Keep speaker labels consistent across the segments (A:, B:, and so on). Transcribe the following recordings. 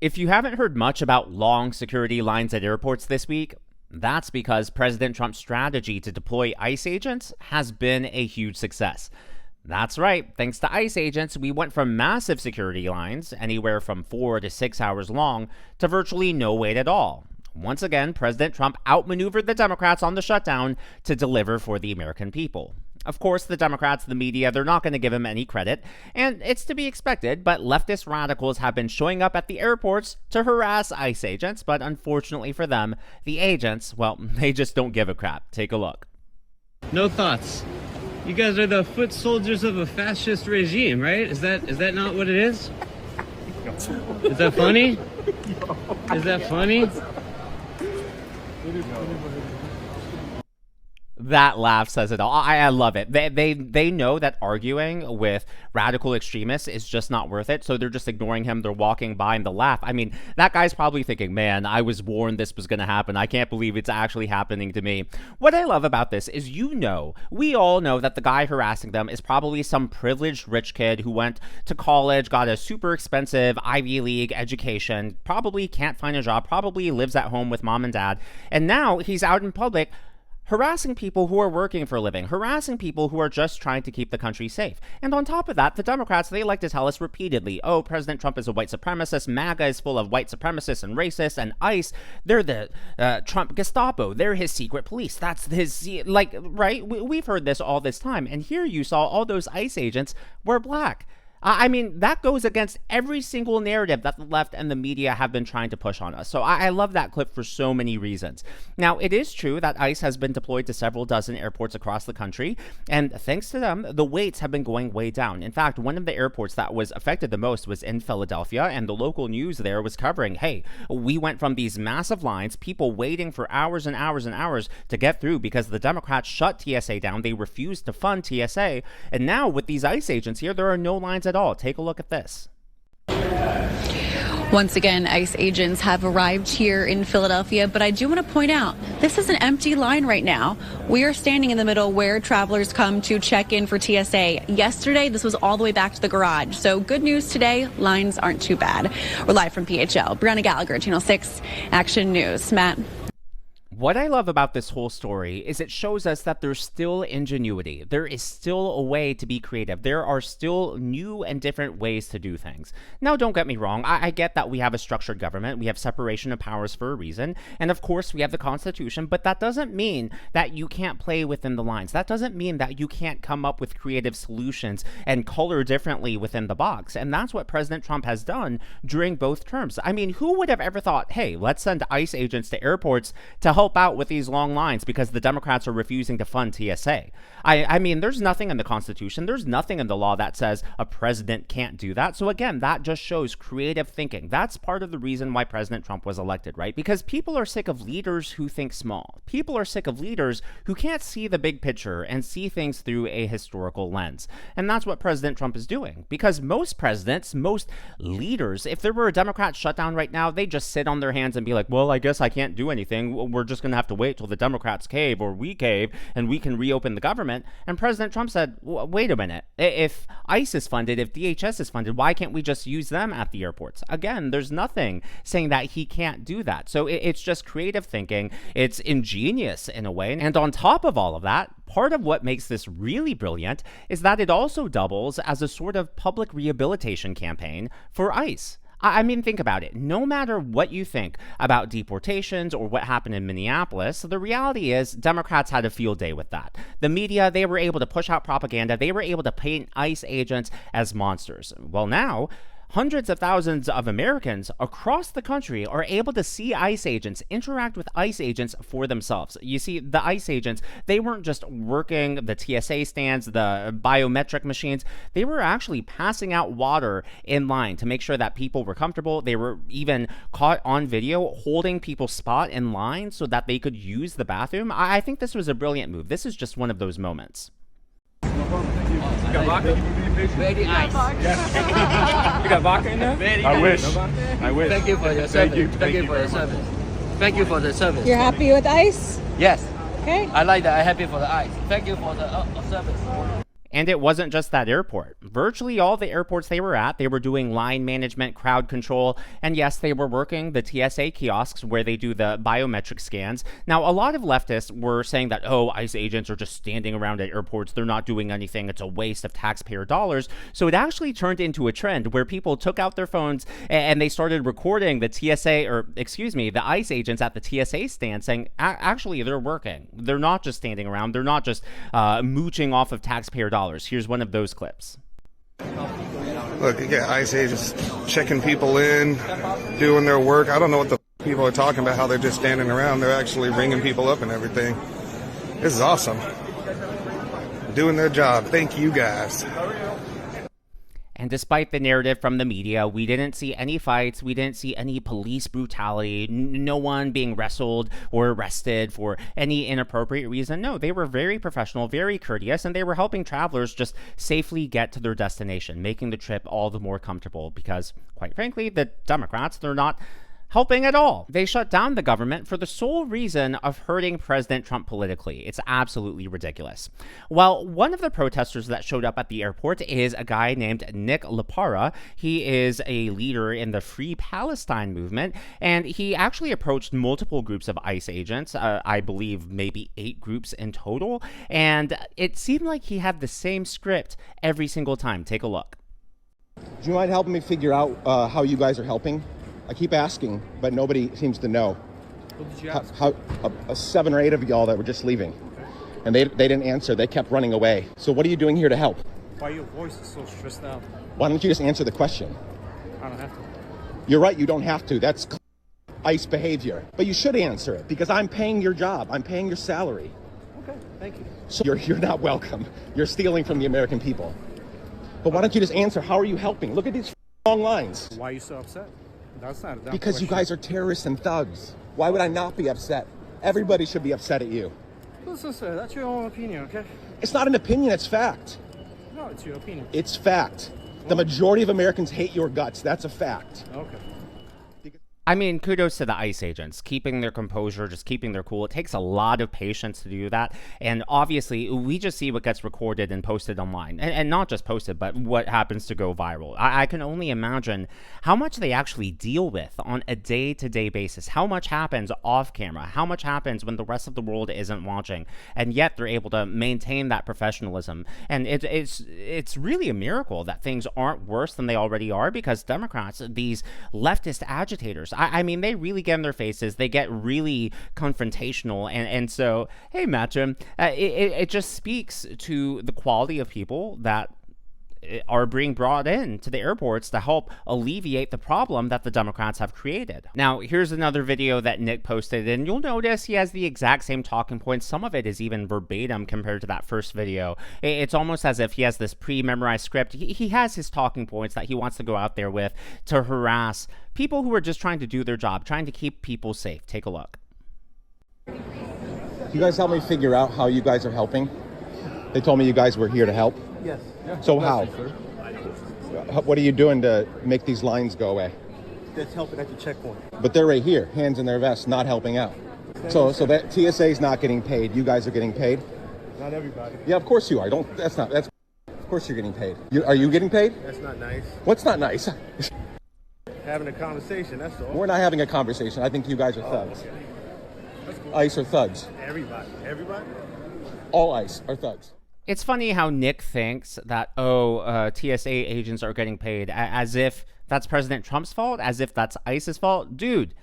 A: If you haven't heard much about long security lines at airports this week, that's because President Trump's strategy to deploy ICE agents has been a huge success. That's right, thanks to ICE agents, we went from massive security lines, anywhere from 4 to 6 hours long, to virtually no wait at all. Once again, President Trump outmaneuvered the Democrats on the shutdown to deliver for the American people. Of course, the Democrats, the media, they're not going to give him any credit, and it's to be expected, but leftist radicals have been showing up at the airports to harass ICE agents, but unfortunately for them, the agents, well, they just don't give a crap. Take a look.
B: No thoughts. You guys are the foot soldiers of a fascist regime, right? Is that not what it is? Is that funny? Is that funny?
A: That laugh says it all. I love it. They know that arguing with radical extremists is just not worth it, so they're just ignoring him. They're walking by, and the laugh. I mean, that guy's probably thinking, man, I was warned this was going to happen. I can't believe it's actually happening to me. What I love about this is, we all know that the guy harassing them is probably some privileged rich kid who went to college, got a super expensive Ivy League education, probably can't find a job, probably lives at home with mom and dad, and now he's out in public harassing people who are working for a living, harassing people who are just trying to keep the country safe. And on top of that, the Democrats, they like to tell us repeatedly, oh, President Trump is a white supremacist, MAGA is full of white supremacists and racists, and ICE, they're the Trump Gestapo, they're his secret police. That's his, right? We've heard this all this time, and here you saw all those ICE agents were black. I mean, that goes against every single narrative that the left and the media have been trying to push on us. So I love that clip for so many reasons. Now, it is true that ICE has been deployed to several dozen airports across the country, and thanks to them, the waits have been going way down. In fact, one of the airports that was affected the most was in Philadelphia, and the local news there was covering, hey, we went from these massive lines, people waiting for hours and hours and hours to get through because the Democrats shut TSA down. They refused to fund TSA, and now with these ICE agents here, there are no lines at all. Take a look at this.
C: Once again, ICE agents have arrived here in Philadelphia, but I do want to point out this is an empty line right now. We are standing in the middle where travelers come to check in for TSA. Yesterday, this was all the way back to the garage. So good news today, lines aren't too bad. We're live from PHL. Brianna Gallagher, Channel 6 Action News. Matt.
A: What I love about this whole story is it shows us that there's still ingenuity. There is still a way to be creative. There are still new and different ways to do things. Now, don't get me wrong. I get that we have a structured government. We have separation of powers for a reason. And of course, we have the Constitution. But that doesn't mean that you can't play within the lines. That doesn't mean that you can't come up with creative solutions and color differently within the box. And that's what President Trump has done during both terms. I mean, who would have ever thought, hey, let's send ICE agents to airports to help out with these long lines because the Democrats are refusing to fund TSA. I mean, there's nothing in the Constitution, there's nothing in the law that says a president can't do that. So again, that just shows creative thinking. That's part of the reason why President Trump was elected, right? Because people are sick of leaders who think small. People are sick of leaders who can't see the big picture and see things through a historical lens. And that's what President Trump is doing. Because most presidents, most leaders, if there were a Democrat shutdown right now, they just sit on their hands and be like, well, I guess I can't do anything. We're just going to have to wait till the Democrats cave or we cave and we can reopen the government. And President Trump said, wait a minute, if ICE is funded, if DHS is funded, why can't we just use them at the airports? Again, there's nothing saying that he can't do that. So it's just creative thinking. It's ingenious in a way. And on top of all of that, part of what makes this really brilliant is that it also doubles as a sort of public rehabilitation campaign for ICE. I mean, think about it. No matter what you think about deportations or what happened in Minneapolis, the reality is Democrats had a field day with that. The media, they were able to push out propaganda. They were able to paint ICE agents as monsters. Well, now, hundreds of thousands of Americans across the country are able to see ICE agents, interact with ICE agents for themselves. You see, the ICE agents, they weren't just working the TSA stands, the biometric machines. They were actually passing out water in line to make sure that people were comfortable. They were even caught on video holding people's spot in line so that they could use the bathroom. I think this was a brilliant move. This is just one of those moments.
D: You got vodka?
E: Very nice.
D: You got vodka in there?
E: Very
D: I
E: nice.
D: wish. I wish.
E: Thank you for your service. Thank you for your service. Thank you for the service.
F: You're happy with ICE?
E: Yes.
F: Okay.
E: I like that. I'm happy for the ICE. Thank you for the service.
A: And it wasn't just that airport. Virtually all the airports they were at, they were doing line management, crowd control, and yes, they were working the TSA kiosks where they do the biometric scans. Now, a lot of leftists were saying that, oh, ICE agents are just standing around at airports, they're not doing anything, it's a waste of taxpayer dollars. So it actually turned into a trend where people took out their phones and they started recording the the ICE agents at the TSA stand saying, actually, they're working. They're not just standing around, they're not just mooching off of taxpayer dollars. Here's one of those clips.
F: Look, you get ICE agents checking people in, doing their work. I don't know what the people are talking about, how they're just standing around. They're actually ringing people up and everything. This is awesome. Doing their job. Thank you guys.
A: And despite the narrative from the media, we didn't see any fights, we didn't see any police brutality, no one being wrestled or arrested for any inappropriate reason. No, they were very professional, very courteous, and they were helping travelers just safely get to their destination, making the trip all the more comfortable because, quite frankly, the Democrats, they're not helping at all. They shut down the government for the sole reason of hurting President Trump politically. It's absolutely ridiculous. Well, one of the protesters that showed up at the airport is a guy named Nick Lepar. He is a leader in the Free Palestine movement, and he actually approached multiple groups of ICE agents, I believe maybe 8 groups in total, and it seemed like he had the same script every single time. Take a look.
G: Do you mind helping me figure out how you guys are helping? I keep asking, but nobody seems to know.
H: What did you ask?
G: How 7 or 8 of y'all that were just leaving, and they didn't answer. They kept running away. So what are you doing here to help?
H: Why your voice is so stressed out?
G: Why don't you just answer the question?
H: I don't have to.
G: You're right, you don't have to. That's ICE behavior. But you should answer it because I'm paying your job. I'm paying your salary.
H: Okay, thank you.
G: So you're not welcome. You're stealing from the American people. But why don't you just answer? How are you helping? Look at these long lines.
H: Why are you so upset? That's not a dumb
G: Because
H: question.
G: you guys are terrorists and thugs. Why would I not be upset? Everybody should be upset at you.
H: Listen, sir, that's your own opinion, okay?
G: It's not an opinion, it's fact.
H: No, it's your opinion.
G: It's fact. The majority of Americans hate your guts. That's a fact.
H: Okay.
A: I mean, kudos to the ICE agents, keeping their composure, just keeping their cool. It takes a lot of patience to do that. And obviously, we just see what gets recorded and posted online. And not just posted, but what happens to go viral. I can only imagine how much they actually deal with on a day-to-day basis. How much happens off camera. How much happens when the rest of the world isn't watching. And yet, they're able to maintain that professionalism. And it's really a miracle that things aren't worse than they already are because Democrats, these leftist agitators, I mean, they really get in their faces. They get really confrontational. And so, hey, Matcham, it just speaks to the quality of people that are being brought in to the airports to help alleviate the problem that the Democrats have created. Now, here's another video that Nick posted, and you'll notice he has the exact same talking points. Some of it is even verbatim compared to that first video. It's almost as if he has this pre-memorized script. He has his talking points that he wants to go out there with to harass people who are just trying to do their job, trying to keep people safe. Take a look.
G: Can you guys help me figure out how you guys are helping? They told me you guys were here to help.
H: Yes.
G: So how? What are you doing to make these lines go away?
H: That's helping at the checkpoint.
G: But they're right here, hands in their vests, not helping out. So that TSA is not getting paid. You guys are getting paid?
H: Not everybody.
G: Yeah, of course you are. Of course you're getting paid. Are you getting paid?
H: That's not nice.
G: What's not nice?
H: Having a conversation, that's all.
G: We're not having a conversation. I think you guys are thugs.
H: Okay. That's cool.
G: ICE are thugs.
H: Everybody. Everybody?
G: All ICE are thugs.
A: It's funny how Nick thinks that, TSA agents are getting paid as if that's President Trump's fault, as if that's ICE's fault. Dude,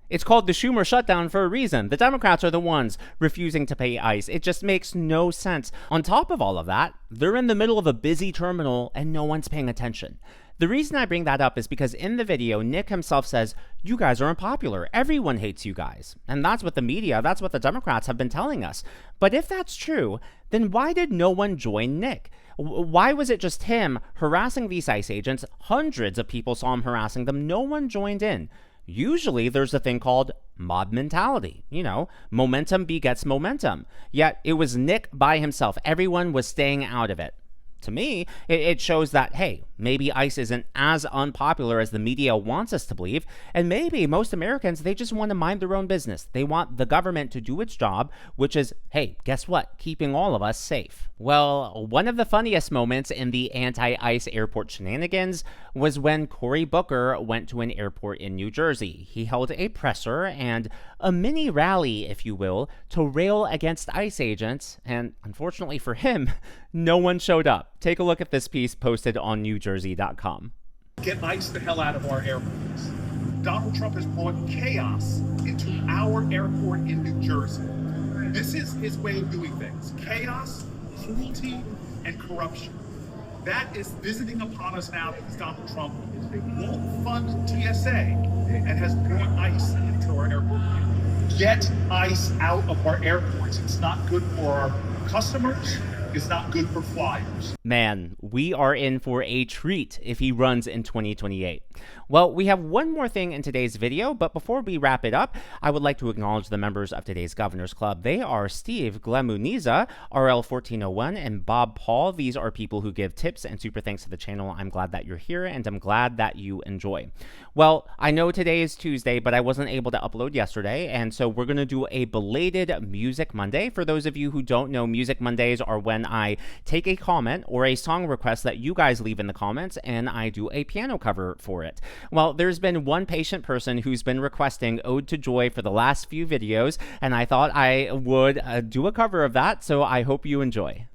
A: it's called the Schumer shutdown for a reason. The Democrats are the ones refusing to pay ICE. It just makes no sense. On top of all of that, they're in the middle of a busy terminal and no one's paying attention. The reason I bring that up is because in the video, Nick himself says, you guys are unpopular. Everyone hates you guys. And that's what the media, that's what the Democrats have been telling us. But if that's true, then why did no one join Nick? Why was it just him harassing these ICE agents? Hundreds of people saw him harassing them. No one joined in. Usually there's a thing called mob mentality. You know, momentum begets momentum. Yet it was Nick by himself. Everyone was staying out of it. to me, it shows that, hey, maybe ICE isn't as unpopular as the media wants us to believe, and maybe most Americans, they just want to mind their own business. They want the government to do its job, which is, hey, guess what? Keeping all of us safe. Well, one of the funniest moments in the anti-ICE airport shenanigans was when Cory Booker went to an airport in New Jersey. He held a presser and a mini rally, if you will, to rail against ICE agents, and unfortunately for him, no one showed up. Take a look at this piece posted on NewJersey.com.
I: Get ICE the hell out of our airports. Donald Trump has brought chaos into our airport in New Jersey. This is his way of doing things. Chaos, cruelty, and corruption. That is visiting upon us now because Donald Trump won't fund TSA and has brought ICE into our airport. Get ICE out of our airports. It's not good for our customers. It's not good for flyers.
A: Man, we are in for a treat if he runs in 2028. Well, we have one more thing in today's video, but before we wrap it up, I would like to acknowledge the members of today's Governor's Club. They are Steve Glemuniza, RL1401, and Bob Paul. These are people who give tips and super thanks to the channel. I'm glad that you're here, and I'm glad that you enjoy. Well, I know today is Tuesday, but I wasn't able to upload yesterday, and so we're going to do a belated Music Monday. For those of you who don't know, Music Mondays are when I take a comment or a song request that you guys leave in the comments, and I do a piano cover for it. Well, there's been one patient person who's been requesting Ode to Joy for the last few videos, and I thought I would do a cover of that, so I hope you enjoy.